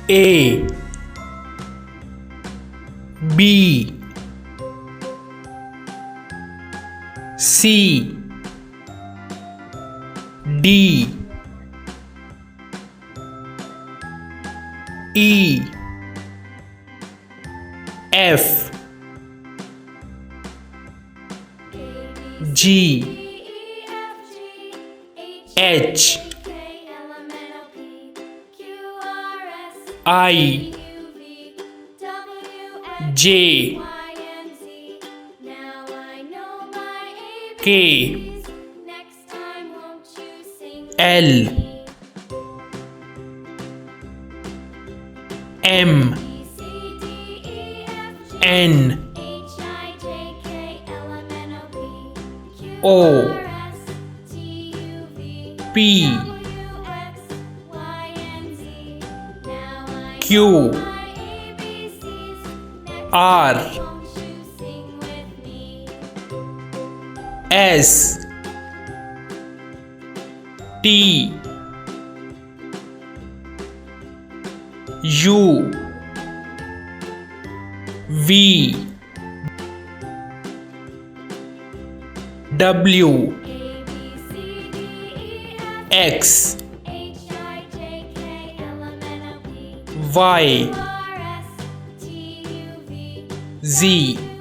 A B C D E F G H I J K L M N O P Q R S T U V W X Y Z